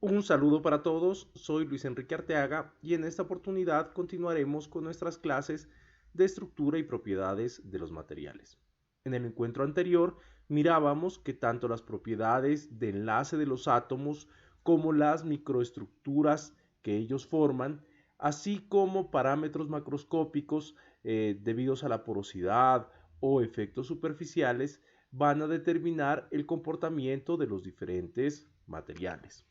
Un saludo para todos, soy Luis Enrique Arteaga y en esta oportunidad continuaremos con nuestras clases de estructura y propiedades de los materiales. En el encuentro anterior mirábamos que tanto las propiedades de enlace de los átomos como las microestructuras que ellos forman, así como parámetros macroscópicos debidos a la porosidad o efectos superficiales, van a determinar el comportamiento de los diferentes materiales.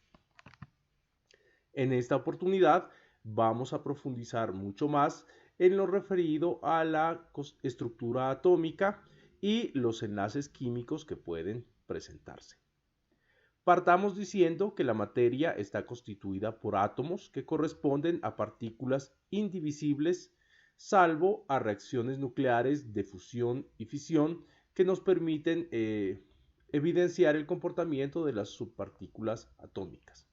En esta oportunidad vamos a profundizar mucho más en lo referido a la estructura atómica y los enlaces químicos que pueden presentarse. Partamos diciendo que la materia está constituida por átomos que corresponden a partículas indivisibles, salvo a reacciones nucleares de fusión y fisión que nos permiten evidenciar el comportamiento de las subpartículas atómicas.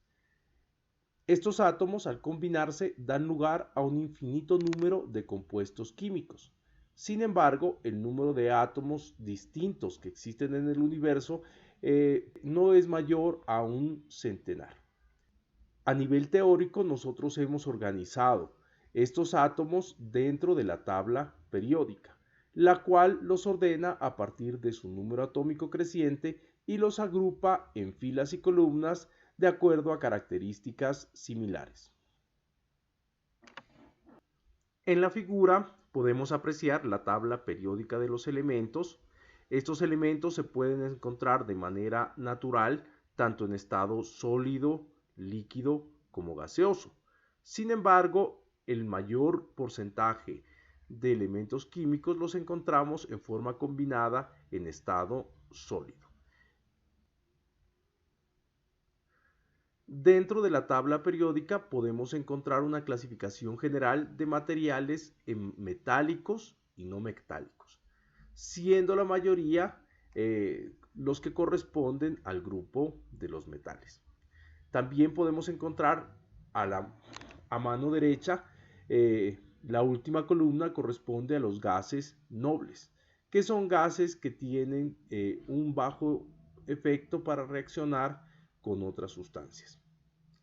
Estos átomos, al combinarse, dan lugar a un infinito número de compuestos químicos. Sin embargo, el número de átomos distintos que existen en el universo no es mayor a un centenar. A nivel teórico, nosotros hemos organizado estos átomos dentro de la tabla periódica, la cual los ordena a partir de su número atómico creciente y los agrupa en filas y columnas de acuerdo a características similares. En la figura podemos apreciar la tabla periódica de los elementos. Estos elementos se pueden encontrar de manera natural tanto en estado sólido, líquido como gaseoso. Sin embargo, el mayor porcentaje de elementos químicos los encontramos en forma combinada en estado sólido. Dentro de la tabla periódica podemos encontrar una clasificación general de materiales en metálicos y no metálicos, siendo la mayoría los que corresponden al grupo de los metales. También podemos encontrar a mano derecha la última columna corresponde a los gases nobles, que son gases que tienen un bajo efecto para reaccionar con otras sustancias.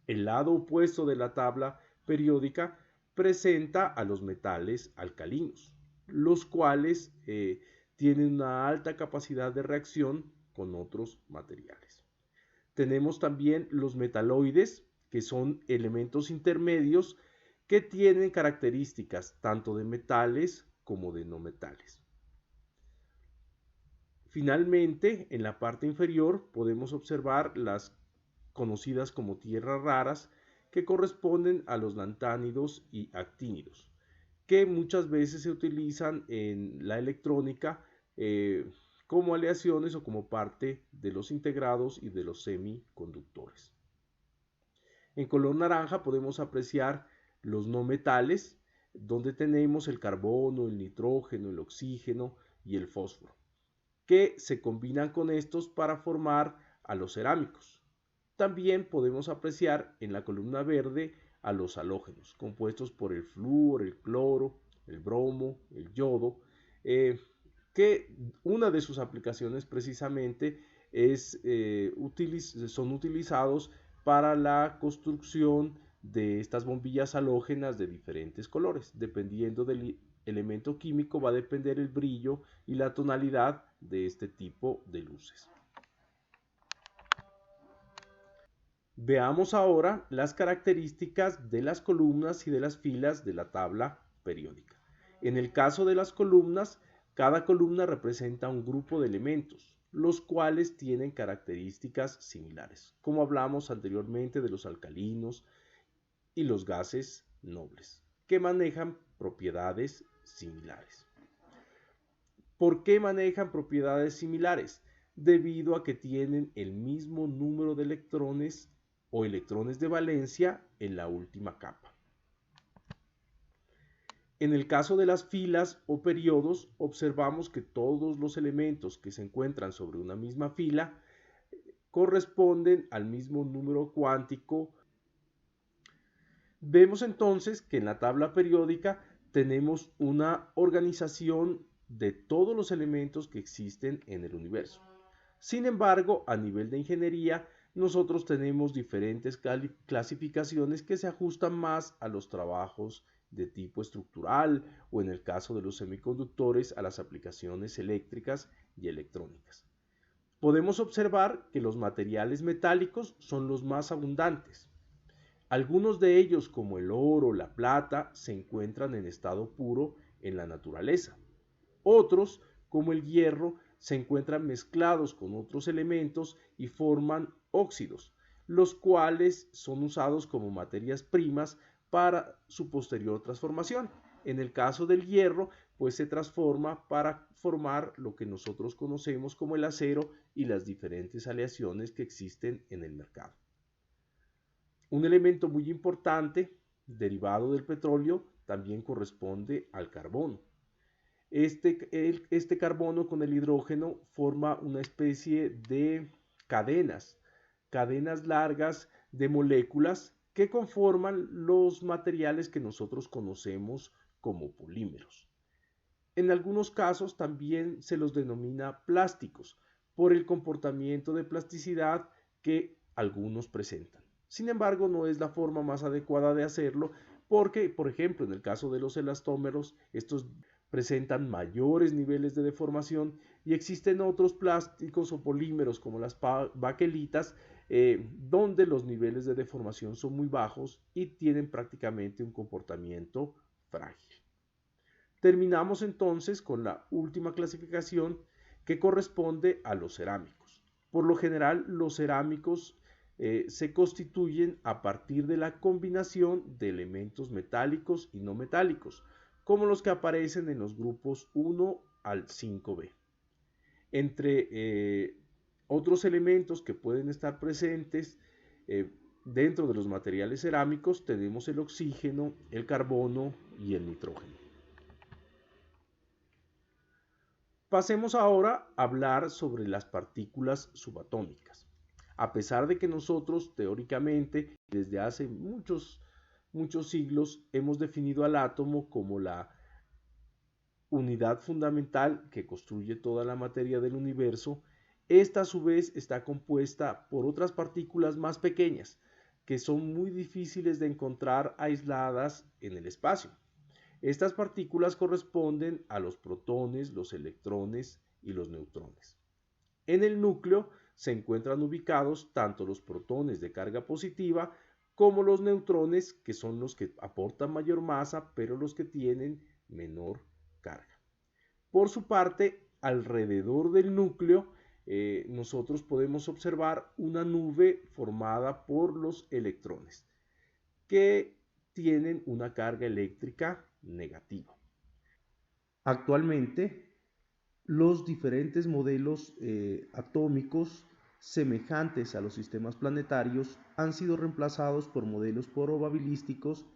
El lado opuesto de la tabla periódica presenta a los metales alcalinos, los cuales tienen una alta capacidad de reacción con otros materiales. Tenemos también los metaloides, que son elementos intermedios que tienen características tanto de metales como de no metales. Finalmente, en la parte inferior podemos observar las conocidas como tierras raras, que corresponden a los lantánidos y actínidos, que muchas veces se utilizan en la electrónica como aleaciones o como parte de los integrados y de los semiconductores. En color naranja podemos apreciar los no metales, donde tenemos el carbono, el nitrógeno, el oxígeno y el fósforo, que se combinan con estos para formar a los cerámicos. También podemos apreciar en la columna verde a los halógenos, compuestos por el flúor, el cloro, el bromo, el yodo, que una de sus aplicaciones precisamente son utilizados para la construcción de estas bombillas halógenas de diferentes colores. Dependiendo del elemento químico va a depender el brillo y la tonalidad de este tipo de luces. Veamos ahora las características de las columnas y de las filas de la tabla periódica. En el caso de las columnas, cada columna representa un grupo de elementos, los cuales tienen características similares, como hablamos anteriormente de los alcalinos y los gases nobles, que manejan propiedades similares. ¿Por qué manejan propiedades similares? Debido a que tienen el mismo número de electrones o electrones de valencia en la última capa. En el caso de las filas o periodos, observamos que todos los elementos que se encuentran sobre una misma fila corresponden al mismo número cuántico. Vemos entonces que en la tabla periódica tenemos una organización de todos los elementos que existen en el universo. Sin embargo, a nivel de ingeniería, nosotros tenemos diferentes clasificaciones que se ajustan más a los trabajos de tipo estructural o en el caso de los semiconductores a las aplicaciones eléctricas y electrónicas. Podemos observar que los materiales metálicos son los más abundantes. Algunos de ellos, como el oro, la plata, se encuentran en estado puro en la naturaleza. Otros, como el hierro, se encuentran mezclados con otros elementos y forman óxidos, los cuales son usados como materias primas para su posterior transformación. En el caso del hierro, pues se transforma para formar lo que nosotros conocemos como el acero y las diferentes aleaciones que existen en el mercado. Un elemento muy importante derivado del petróleo también corresponde al carbono. Este carbono con el hidrógeno forma una especie de cadenas largas de moléculas que conforman los materiales que nosotros conocemos como polímeros. En algunos casos también se los denomina plásticos por el comportamiento de plasticidad que algunos presentan. Sin embargo, no es la forma más adecuada de hacerlo porque, por ejemplo, en el caso de los elastómeros, estos presentan mayores niveles de deformación y existen otros plásticos o polímeros como las baquelitas donde los niveles de deformación son muy bajos y tienen prácticamente un comportamiento frágil. Terminamos entonces con la última clasificación que corresponde a los cerámicos. Por lo general, los cerámicos se constituyen a partir de la combinación de elementos metálicos y no metálicos, como los que aparecen en los grupos 1 al 5b. Entre otros elementos que pueden estar presentes dentro de los materiales cerámicos tenemos el oxígeno, el carbono y el nitrógeno. Pasemos ahora a hablar sobre las partículas subatómicas. A pesar de que nosotros teóricamente desde hace muchos siglos hemos definido al átomo como la unidad fundamental que construye toda la materia del universo, esta a su vez está compuesta por otras partículas más pequeñas que son muy difíciles de encontrar aisladas en el espacio. Estas partículas corresponden a los protones, los electrones y los neutrones. En el núcleo se encuentran ubicados tanto los protones de carga positiva como los neutrones, que son los que aportan mayor masa, pero los que tienen menor carga. Por su parte, alrededor del núcleo, nosotros podemos observar una nube formada por los electrones, que tienen una carga eléctrica negativa. Actualmente, los diferentes modelos atómicos semejantes a los sistemas planetarios han sido reemplazados por modelos probabilísticos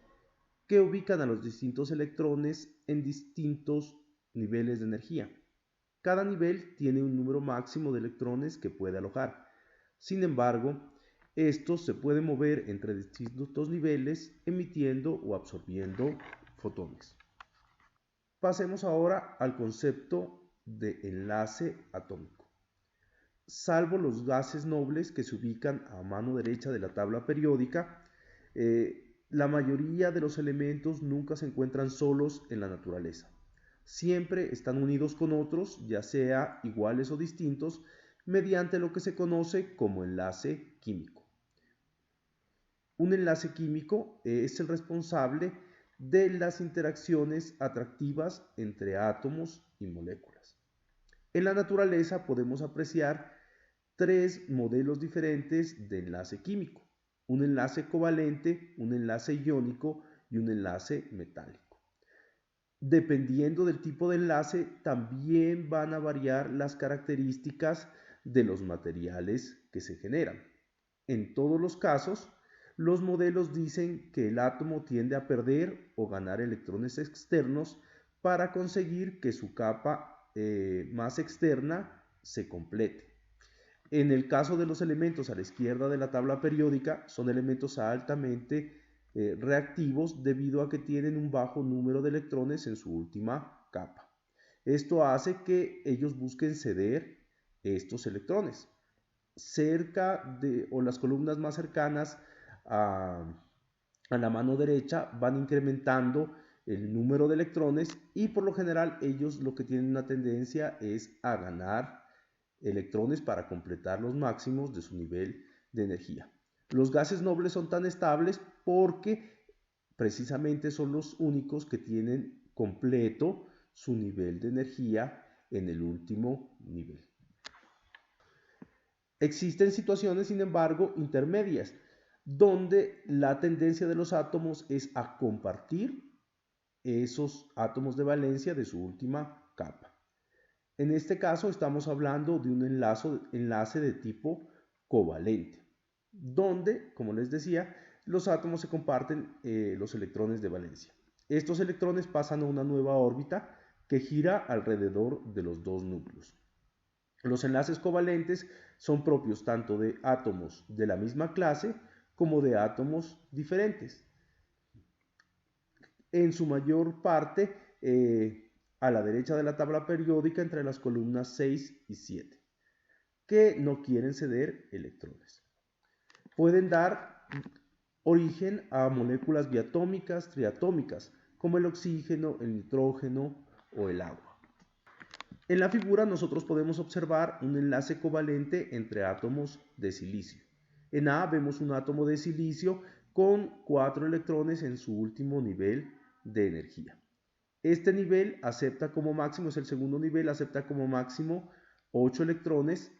que ubican a los distintos electrones en distintos niveles de energía. Cada nivel tiene un número máximo de electrones que puede alojar. Sin embargo, estos se pueden mover entre distintos niveles emitiendo o absorbiendo fotones. Pasemos ahora al concepto de enlace atómico. Salvo los gases nobles que se ubican a mano derecha de la tabla periódica, la mayoría de los elementos nunca se encuentran solos en la naturaleza. Siempre están unidos con otros, ya sea iguales o distintos, mediante lo que se conoce como enlace químico. Un enlace químico es el responsable de las interacciones atractivas entre átomos y moléculas. En la naturaleza podemos apreciar tres modelos diferentes de enlace químico: un enlace covalente, un enlace iónico y un enlace metálico. Dependiendo del tipo de enlace, también van a variar las características de los materiales que se generan. En todos los casos, los modelos dicen que el átomo tiende a perder o ganar electrones externos para conseguir que su capa más externa se complete. En el caso de los elementos a la izquierda de la tabla periódica, son elementos altamente reactivos debido a que tienen un bajo número de electrones en su última capa. Esto hace que ellos busquen ceder estos electrones. cerca de, o las columnas más cercanas a, a la mano derecha van incrementando el número de electrones y por lo general ellos lo que tienen una tendencia es a ganar electrones para completar los máximos de su nivel de energía. Los gases nobles son tan estables porque precisamente son los únicos que tienen completo su nivel de energía en el último nivel. Existen situaciones, sin embargo, intermedias, donde la tendencia de los átomos es a compartir esos átomos de valencia de su última capa. En este caso estamos hablando de un enlace de tipo covalente, donde, como les decía, los átomos se comparten los electrones de valencia. Estos electrones pasan a una nueva órbita que gira alrededor de los dos núcleos. Los enlaces covalentes son propios tanto de átomos de la misma clase como de átomos diferentes. En su mayor parte a la derecha de la tabla periódica entre las columnas 6 y 7, que no quieren ceder electrones. Pueden dar origen a moléculas diatómicas, triatómicas, como el oxígeno, el nitrógeno o el agua. En la figura nosotros podemos observar un enlace covalente entre átomos de silicio. En A vemos un átomo de silicio con 4 electrones en su último nivel de energía. Este nivel acepta como máximo, es el segundo nivel, acepta como máximo 8 electrones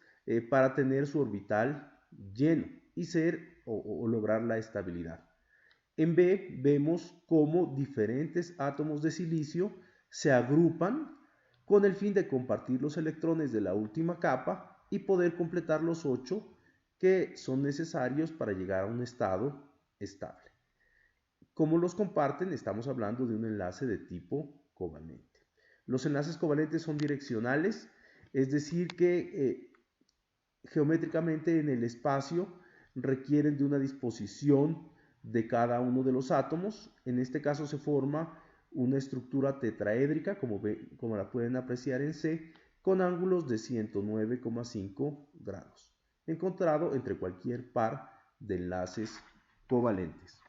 para tener su orbital lleno y ser o lograr la estabilidad. En B vemos cómo diferentes átomos de silicio se agrupan con el fin de compartir los electrones de la última capa y poder completar los 8 que son necesarios para llegar a un estado estable. ¿Cómo los comparten? Estamos hablando de un enlace de tipo covalente. Los enlaces covalentes son direccionales, es decir que geométricamente en el espacio requieren de una disposición de cada uno de los átomos. En este caso se forma una estructura tetraédrica, como la pueden apreciar en C, con ángulos de 109,5 grados, encontrado entre cualquier par de enlaces covalentes.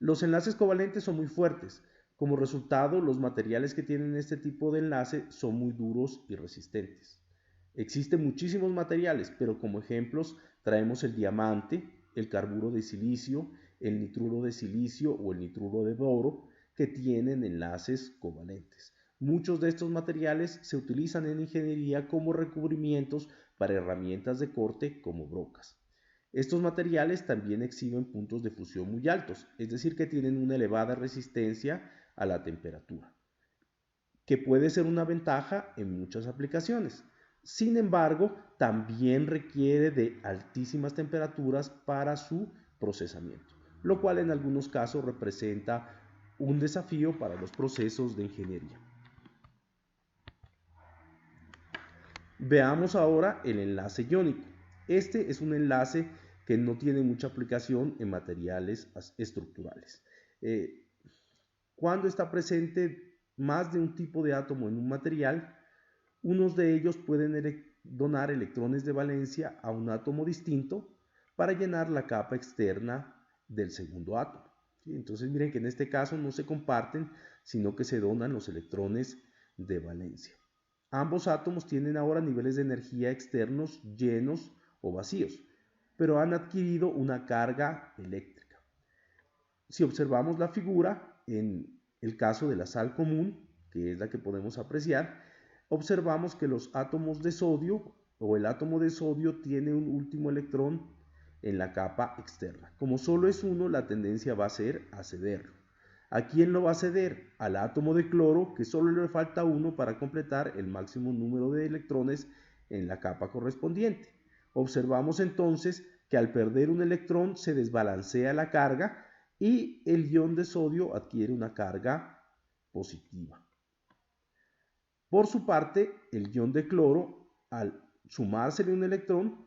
Los enlaces covalentes son muy fuertes. Como resultado, los materiales que tienen este tipo de enlace son muy duros y resistentes. Existen muchísimos materiales, pero como ejemplos traemos el diamante, el carburo de silicio, el nitruro de silicio o el nitruro de boro, que tienen enlaces covalentes. Muchos de estos materiales se utilizan en ingeniería como recubrimientos para herramientas de corte como brocas. Estos materiales también exhiben puntos de fusión muy altos, es decir, que tienen una elevada resistencia a la temperatura, que puede ser una ventaja en muchas aplicaciones. Sin embargo, también requiere de altísimas temperaturas para su procesamiento, lo cual en algunos casos representa un desafío para los procesos de ingeniería. Veamos ahora el enlace iónico. Este es un enlace que no tiene mucha aplicación en materiales estructurales. Cuando está presente más de un tipo de átomo en un material, unos de ellos pueden donar electrones de valencia a un átomo distinto para llenar la capa externa del segundo átomo. Entonces miren que en este caso no se comparten, sino que se donan los electrones de valencia. Ambos átomos tienen ahora niveles de energía externos llenos o vacíos, pero han adquirido una carga eléctrica. Si observamos la figura, en el caso de la sal común, que es la que podemos apreciar, observamos que los átomos de sodio o el átomo de sodio tiene un último electrón en la capa externa. Como solo es uno, la tendencia va a ser a cederlo. ¿A quién lo va a ceder? Al átomo de cloro, que solo le falta uno para completar el máximo número de electrones en la capa correspondiente. Observamos entonces que al perder un electrón se desbalancea la carga y el ion de sodio adquiere una carga positiva. Por su parte, el ion de cloro, al sumársele un electrón,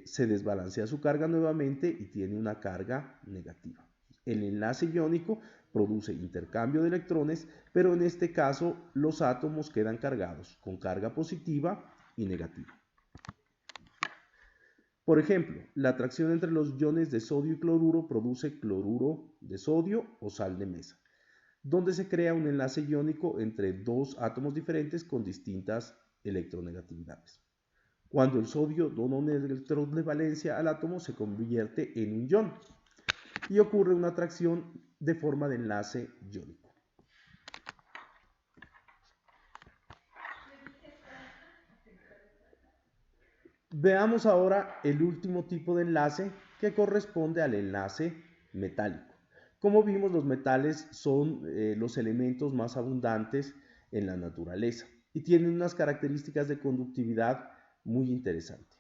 se desbalancea su carga nuevamente y tiene una carga negativa. El enlace iónico produce intercambio de electrones, pero en este caso los átomos quedan cargados con carga positiva y negativa. Por ejemplo, la atracción entre los iones de sodio y cloruro produce cloruro de sodio o sal de mesa, donde se crea un enlace iónico entre dos átomos diferentes con distintas electronegatividades. Cuando el sodio dona un electrón de valencia al átomo, se convierte en un ion y ocurre una atracción de forma de enlace iónico. Veamos ahora el último tipo de enlace, que corresponde al enlace metálico. Como vimos, los metales son los elementos más abundantes en la naturaleza y tienen unas características de conductividad muy interesantes.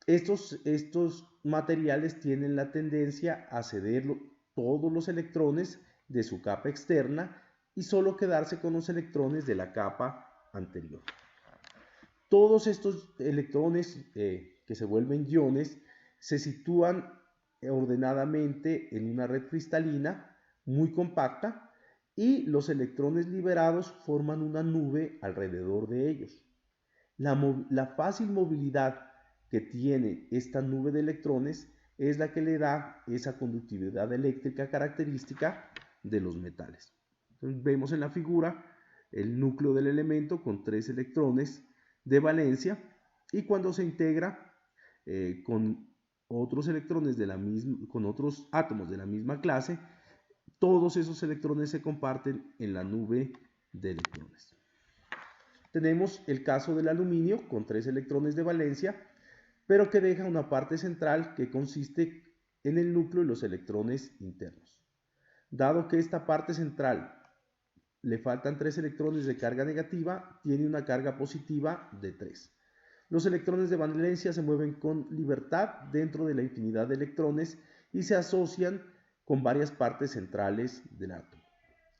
Estos materiales tienen la tendencia a ceder todos los electrones de su capa externa y solo quedarse con los electrones de la capa anterior. Todos estos electrones que se vuelven iones se sitúan ordenadamente en una red cristalina muy compacta y los electrones liberados forman una nube alrededor de ellos. La fácil movilidad que tiene esta nube de electrones es la que le da esa conductividad eléctrica característica de los metales. Entonces, vemos en la figura el núcleo del elemento con 3 electrones de valencia, y cuando se integra con otros electrones con otros átomos de la misma clase, todos esos electrones se comparten en la nube de electrones. Tenemos el caso del aluminio con 3 electrones de valencia, pero que deja una parte central que consiste en el núcleo y los electrones internos. Dado que esta parte central le faltan 3 electrones de carga negativa, tiene una carga positiva de 3. Los electrones de valencia se mueven con libertad dentro de la infinidad de electrones y se asocian con varias partes centrales del átomo.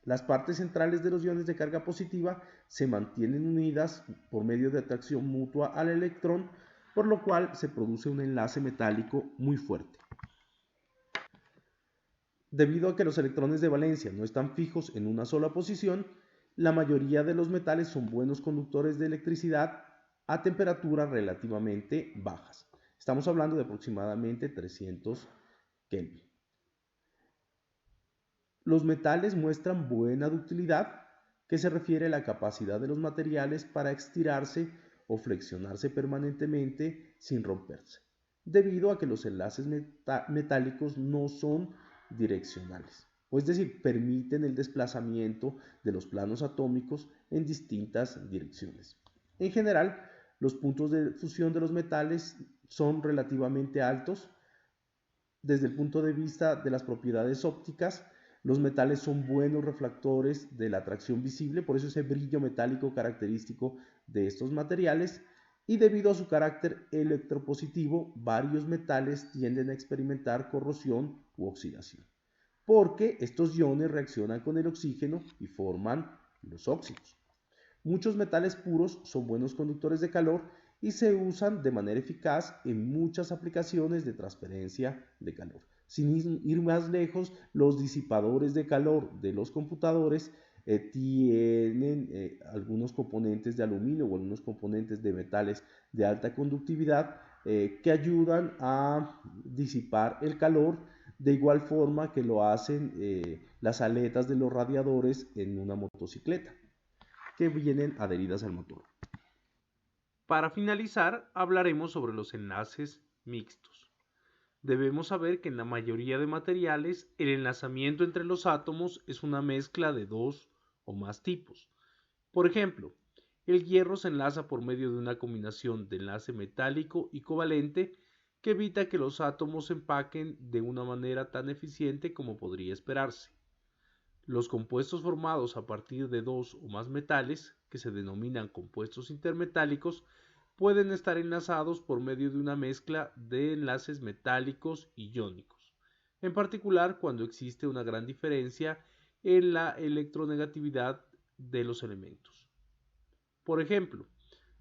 Las partes centrales de los iones de carga positiva se mantienen unidas por medio de atracción mutua al electrón, por lo cual se produce un enlace metálico muy fuerte. Debido a que los electrones de valencia no están fijos en una sola posición, la mayoría de los metales son buenos conductores de electricidad a temperaturas relativamente bajas. Estamos hablando de aproximadamente 300 Kelvin. Los metales muestran buena ductilidad, que se refiere a la capacidad de los materiales para estirarse o flexionarse permanentemente sin romperse, debido a que los enlaces metálicos no son direccionales, es decir, permiten el desplazamiento de los planos atómicos en distintas direcciones. En general, los puntos de fusión de los metales son relativamente altos. Desde el punto de vista de las propiedades ópticas, los metales son buenos reflectores de la atracción visible, por eso ese brillo metálico característico de estos materiales, y debido a su carácter electropositivo, varios metales tienden a experimentar corrosión u oxidación, porque estos iones reaccionan con el oxígeno y forman los óxidos. Muchos metales puros son buenos conductores de calor y se usan de manera eficaz en muchas aplicaciones de transferencia de calor. Sin ir más lejos, los disipadores de calor de los computadores tienen algunos componentes de aluminio o algunos componentes de metales de alta conductividad que ayudan a disipar el calor, de igual forma que lo hacen las aletas de los radiadores en una motocicleta, que vienen adheridas al motor. Para finalizar, hablaremos sobre los enlaces mixtos. Debemos saber que en la mayoría de materiales el enlazamiento entre los átomos es una mezcla de dos o más tipos. Por ejemplo, el hierro se enlaza por medio de una combinación de enlace metálico y covalente que evita que los átomos se empaquen de una manera tan eficiente como podría esperarse. Los compuestos formados a partir de dos o más metales, que se denominan compuestos intermetálicos, pueden estar enlazados por medio de una mezcla de enlaces metálicos y iónicos, en particular cuando existe una gran diferencia en la electronegatividad de los elementos. Por ejemplo,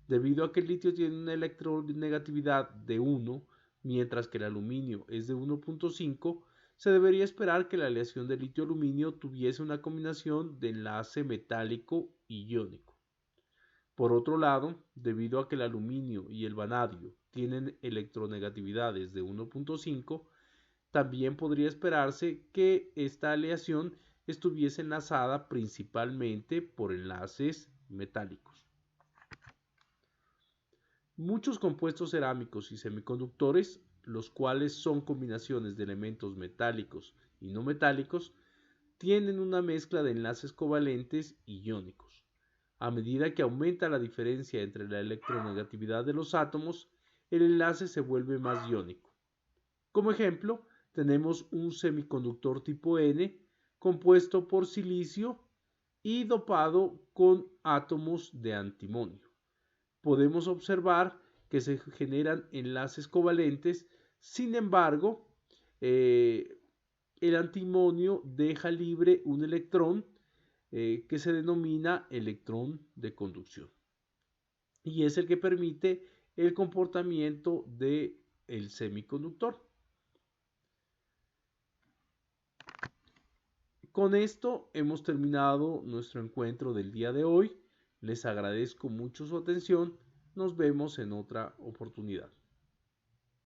debido a que el litio tiene una electronegatividad de 1, mientras que el aluminio es de 1.5, se debería esperar que la aleación de litio-aluminio tuviese una combinación de enlace metálico y iónico. Por otro lado, debido a que el aluminio y el vanadio tienen electronegatividades de 1.5, también podría esperarse que esta aleación estuviese enlazada principalmente por enlaces metálicos. Muchos compuestos cerámicos y semiconductores, los cuales son combinaciones de elementos metálicos y no metálicos, tienen una mezcla de enlaces covalentes y iónicos. A medida que aumenta la diferencia entre la electronegatividad de los átomos, el enlace se vuelve más iónico. Como ejemplo, tenemos un semiconductor tipo N compuesto por silicio y dopado con átomos de antimonio. Podemos observar que se generan enlaces covalentes, sin embargo, el antimonio deja libre un electrón que se denomina electrón de conducción y es el que permite el comportamiento del semiconductor. Con esto hemos terminado nuestro encuentro del día de hoy. Les agradezco mucho su atención. Nos vemos en otra oportunidad.